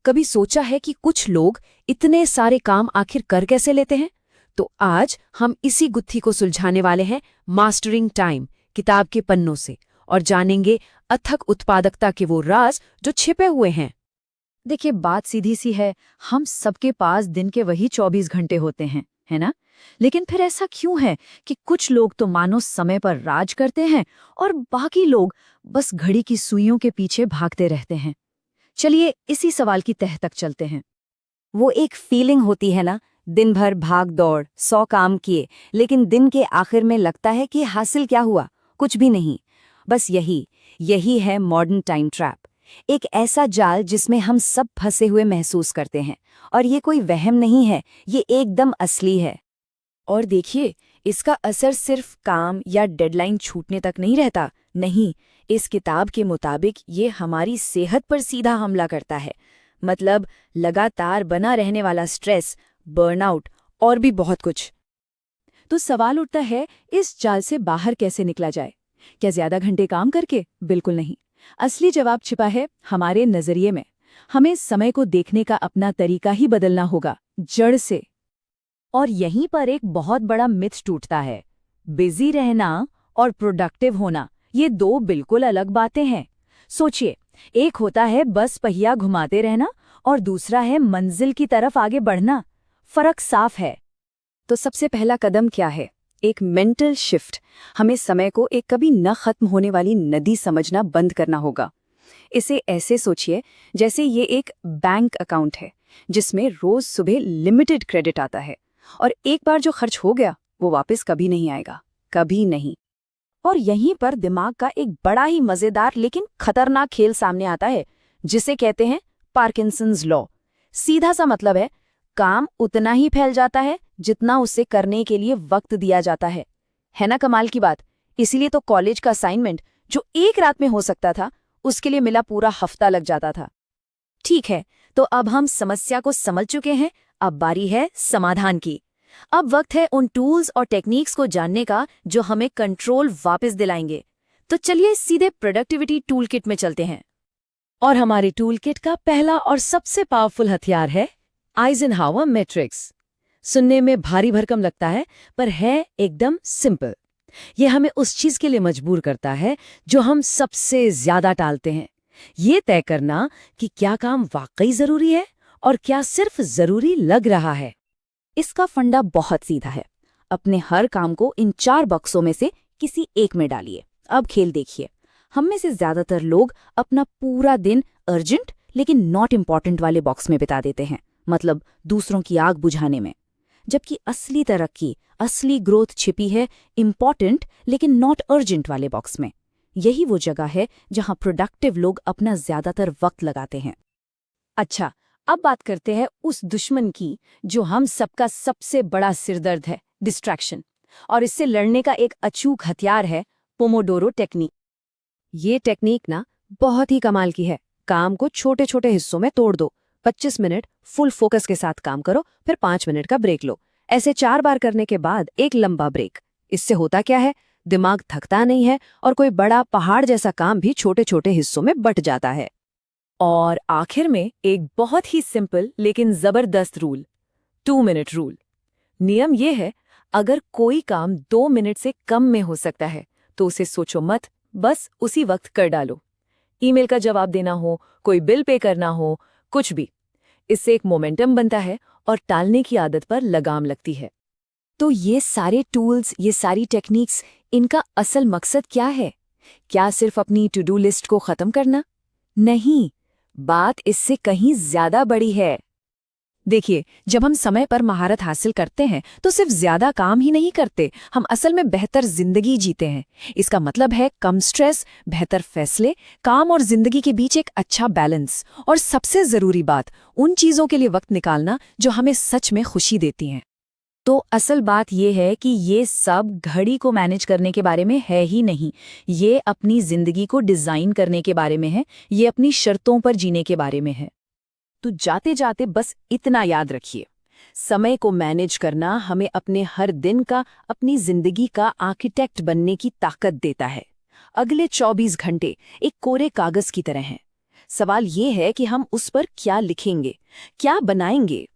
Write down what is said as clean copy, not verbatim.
कभी सोचा है कि कुछ लोग इतने सारे काम आखिर कर कैसे लेते हैं? तो आज हम इसी गुत्थी को सुलझाने वाले हैं मास्टरिंग टाइम किताब के पन्नों से, और जानेंगे अथक उत्पादकता के वो राज जो छिपे हुए हैं। देखिए, बात सीधी सी है। हम सबके पास दिन के वही 24 घंटे होते हैं, है ना? लेकिन फिर ऐसा क्यों है कि कुछ लोग तो मानो समय पर राज करते हैं और बाकी लोग बस घड़ी की सुइयों के पीछे भागते रहते हैं? चलिए इसी सवाल की तह तक चलते हैं। वो एक फीलिंग होती है ना, दिन भर भाग दौड़ 100 काम किए, लेकिन दिन के आखिर में लगता है कि हासिल क्या हुआ? कुछ भी नहीं। बस यही है मॉडर्न टाइम ट्रैप। एक ऐसा जाल जिसमें हम सब फंसे हुए महसूस करते हैं, और ये कोई वहम नहीं है, ये एकदम असली है। और देखिए, इसका असर सिर्फ काम या डेडलाइन छूटने तक नहीं रहता। नहीं, इस किताब के मुताबिक ये हमारी सेहत पर सीधा हमला करता है। मतलब लगातार बना रहने वाला स्ट्रेस, बर्नआउट और भी बहुत कुछ। तो सवाल उठता है, इस जाल से बाहर कैसे निकला जाए? क्या ज्यादा घंटे काम करके? बिल्कुल नहीं। असली जवाब छिपा है हमारे नजरिए में। हमें समय को देखने का अपना तरीका ही बदलना होगा, जड़ से। और यहीं पर एक बहुत बड़ा मिथ टूटता है। बिजी रहना और प्रोडक्टिव होना, ये दो बिल्कुल अलग बातें हैं। सोचिए, एक होता है बस पहिया घुमाते रहना और दूसरा है मंजिल की तरफ आगे बढ़ना। फर्क साफ है। तो सबसे पहला कदम क्या है? एक मेंटल शिफ्ट। हमें समय को एक कभी न खत्म होने वाली नदी समझना बंद करना होगा। इसे ऐसे सोचिए जैसे ये एक बैंक अकाउंट है जिसमें रोज सुबह लिमिटेड क्रेडिट आता है, और एक बार जो खर्च हो गया वो वापस कभी नहीं आएगा, कभी नहीं। और यहीं पर दिमाग का एक बड़ा ही मजेदार लेकिन खतरनाक खेल सामने आता है, जिसे कहते हैं पार्किंसंस लॉ। सीधा सा मतलब है, काम उतना ही फैल जाता है जितना उसे करने के लिए वक्त दिया जाता है ना? कमाल की बात। इसीलिए तो कॉलेज का असाइनमेंट जो एक रात में हो सकता था, उसके लिए मिला पूरा हफ्ता लग जाता था। ठीक है, तो अब हम समस्या को समझ चुके हैं, अब बारी है समाधान की। अब वक्त है उन टूल्स और टेक्निक्स को जानने का जो हमें कंट्रोल वापस दिलाएंगे। तो चलिए सीधे प्रोडक्टिविटी टूल किट में चलते हैं। और हमारे टूल किट का पहला और सबसे पावरफुल हथियार है आइजनहावर मैट्रिक्स। सुनने में भारी भरकम लगता है, पर है एकदम सिंपल। ये हमें उस चीज के लिए मजबूर करता है जो हम सबसे ज्यादा टालते हैं। ये तय करना कि क्या काम वाकई जरूरी है और क्या सिर्फ जरूरी लग रहा है। इसका फंडा बहुत सीधा है। अपने हर काम को इन 4 बक्सों में से किसी एक में डालिए। अब खेल देखिए। हम में से ज्यादातर लोग अपना पूरा दिन अर्जेंट लेकिन नॉट इम्पॉर्टेंट वाले बॉक्स में बिता देते हैं, मतलब दूसरों की आग बुझाने में। जबकि असली तरक्की, असली ग्रोथ छिपी है इम्पॉर्टेंट लेकिन नॉट अर्जेंट वाले बॉक्स में। यही वो जगह है जहां प्रोडक्टिव लोग अपना ज्यादातर वक्त लगाते हैं। अच्छा, अब बात करते हैं उस दुश्मन की जो हम सबका सबसे बड़ा सिरदर्द है, डिस्ट्रैक्शन। और इससे लड़ने का एक अचूक हथियार है पोमोडोरो टेक्निक। ये टेक्निक ना बहुत ही कमाल की है। काम को छोटे छोटे हिस्सों में तोड़ दो। 25 मिनट फुल फोकस के साथ काम करो, फिर 5 मिनट का ब्रेक लो। ऐसे 4 बार करने के बाद एक लंबा ब्रेक। इससे होता क्या है? दिमाग थकता नहीं है और कोई बड़ा पहाड़ जैसा काम भी छोटे छोटे हिस्सों में बंट जाता है। और आखिर में एक बहुत ही सिंपल लेकिन जबरदस्त रूल, 2 मिनट रूल। नियम ये है, अगर कोई काम 2 मिनट से कम में हो सकता है तो उसे सोचो मत, बस उसी वक्त कर डालो। ईमेल का जवाब देना हो, कोई बिल पे करना हो, कुछ भी। इससे एक मोमेंटम बनता है और टालने की आदत पर लगाम लगती है। तो ये सारे टूल्स, ये सारी टेक्निक्स, इनका असल मकसद क्या है? क्या सिर्फ अपनी टू डू लिस्ट को खत्म करना? नहीं, बात इससे कहीं ज्यादा बड़ी है। देखिए, जब हम समय पर महारत हासिल करते हैं तो सिर्फ ज्यादा काम ही नहीं करते, हम असल में बेहतर जिंदगी जीते हैं। इसका मतलब है कम स्ट्रेस, बेहतर फैसले, काम और जिंदगी के बीच एक अच्छा बैलेंस। और सबसे जरूरी बात, उन चीजों के लिए वक्त निकालना जो हमें सच में खुशी देती हैं। तो असल बात यह है कि ये सब घड़ी को मैनेज करने के बारे में है ही नहीं, ये अपनी जिंदगी को डिजाइन करने के बारे में है, ये अपनी शर्तों पर जीने के बारे में है। तो जाते जाते बस इतना याद रखिए, समय को मैनेज करना हमें अपने हर दिन का, अपनी जिंदगी का आर्किटेक्ट बनने की ताकत देता है। अगले 24 घंटे एक कोरे कागज की तरह हैं। सवाल ये है कि हम उस पर क्या लिखेंगे, क्या बनाएंगे।